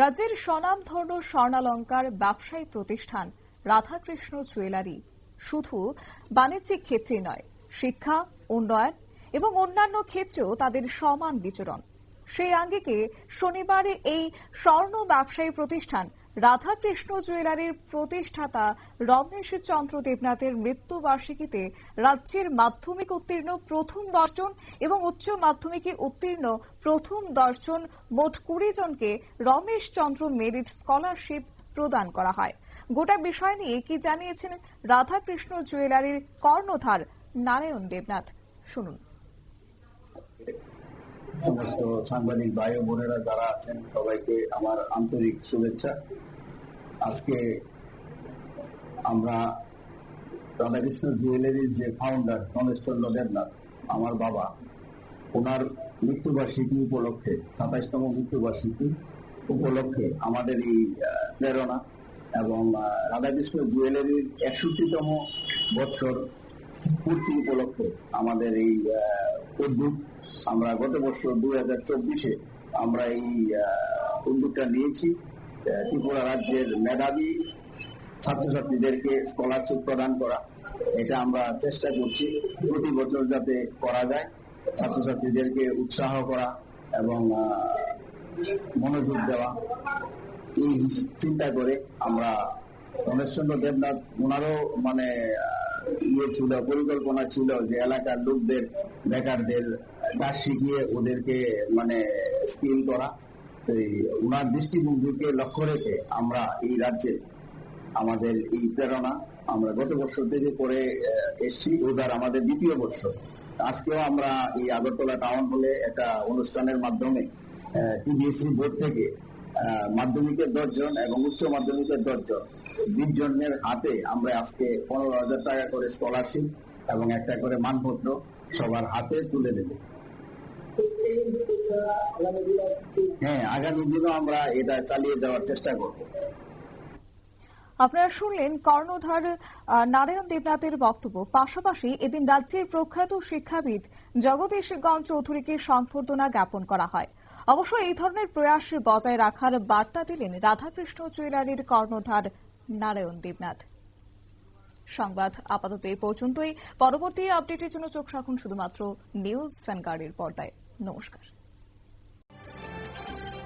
রাজ্যের স্বনামধন্য স্বর্ণালংকার ব্যবসায়ী প্রতিষ্ঠান রাধাকৃষ্ণ জুয়েলারি শুধু বাণিজ্যিক ক্ষেত্রে নয়, শিক্ষা, উন্নয়ন এবং অন্যান্য ক্ষেত্রেও তাদের সমান বিচরণ। সেই আঙ্গিকে শনিবার এই স্বর্ণ ব্যবসায়ী প্রতিষ্ঠান রাধাকৃষ্ণ জুয়েলারির প্রতিষ্ঠাতা রমেশ চন্দ্র দেবনাথের মৃত্যুবার্ষিকীতে রাজ্যের মাধ্যমিক উত্তীর্ণ প্রথম 10 জন এবং উচ্চ মাধ্যমিকে উত্তীর্ণ প্রথম 10 জন মোট 20 জনকে রমেশ চন্দ্র মেরিট স্কলারশিপ প্রদান করা হয়। গোটা বিষয় নিয়ে কি জানিয়েছেন রাধাকৃষ্ণ জুয়েলারির কর্ণধার নারায়ণ দেবনাথ, শুনুন। সমস্ত সাংবাদিক ভাই ও বোনেরা যারা আছেন সবাইকে আমার আন্তরিক শুভেচ্ছা। আজকে আমরা রাধাকৃষ্ণ জুয়েলারির যে ফাউন্ডার রমেশ চন্দ্র দেবনাথ, আমার বাবা, ওনার মৃত্যুবার্ষিকী উপলক্ষে 27তম মৃত্যুবার্ষিকী উপলক্ষে আমাদের এই প্রেরণা এবং রাধাকৃষ্ণ জুয়েলারির 61তম বৎসর পূর্তি উপলক্ষে আমাদের এই উদ্যোগ। আমরা গত বছর 2024-এ আমরা এই উদ্যোগটা নিয়েছি। ত্রিপুরা রাজ্যের মেধাবী ছাত্রছাত্রীদেরকে স্কলারশিপ প্রদান করা, এটা আমরা চেষ্টা করছি প্রতি বছর যাতে করা যায়। ছাত্রছাত্রীদেরকে উৎসাহ করা এবং মনোযোগ দেওয়া, এই চিন্তা করে আমরা রমেশচন্দ্র দেবনাথ ওনারও ছিল, পরিকল্পনা ছিল যে এলাকার লোকদের, বেকারদের কাজ শিখিয়ে ওদেরকে স্কিল করা। ওনার দৃষ্টিভঙ্গিকে লক্ষ্য রেখে আমরা এই রাজ্যে আমাদের এই প্রেরণা আমরা গত বছর থেকে করে এসছি। এবার আমাদের দ্বিতীয় বছর। আজকেও আমরা এই আগরতলা টাউন হলে একটা অনুষ্ঠানের মাধ্যমে টিবিএসসি বোর্ড থেকে মাধ্যমিকের 10 জন এবং উচ্চ মাধ্যমিকের 10 জন 20 জনের হাতে আমরা আজকে 15,000 টাকা করে স্কলারশিপ এবং একটা করে মানপত্র সবার হাতে তুলে দেব। হ্যাঁ, আগামী দিনও আমরা এটা চালিয়ে যাওয়ার চেষ্টা করব। আপনারা শুনলেন কর্ণধার নারায়ণ দেবনাথের বক্তব্য। পাশাপাশি এদিন রাজ্যের প্রখ্যাত শিক্ষাবিদ জগদীশ গঞ্জ চৌধুরীকে সংবর্ধনা জ্ঞাপন করা হয়। অবশ্য এই ধরনের প্রয়াস বজায় রাখার বার্তা দিলেন রাধাকৃষ্ণ জুয়েলারির কর্ণধার নারায়ণ দেবনাথ। সংবাদ আপাতত এই পর্যন্তই। পরবর্তী আপডেটের জন্য চোখ রাখুন শুধুমাত্র নিউজ ভ্যানগার্ডের পর্দায়। নমস্কার।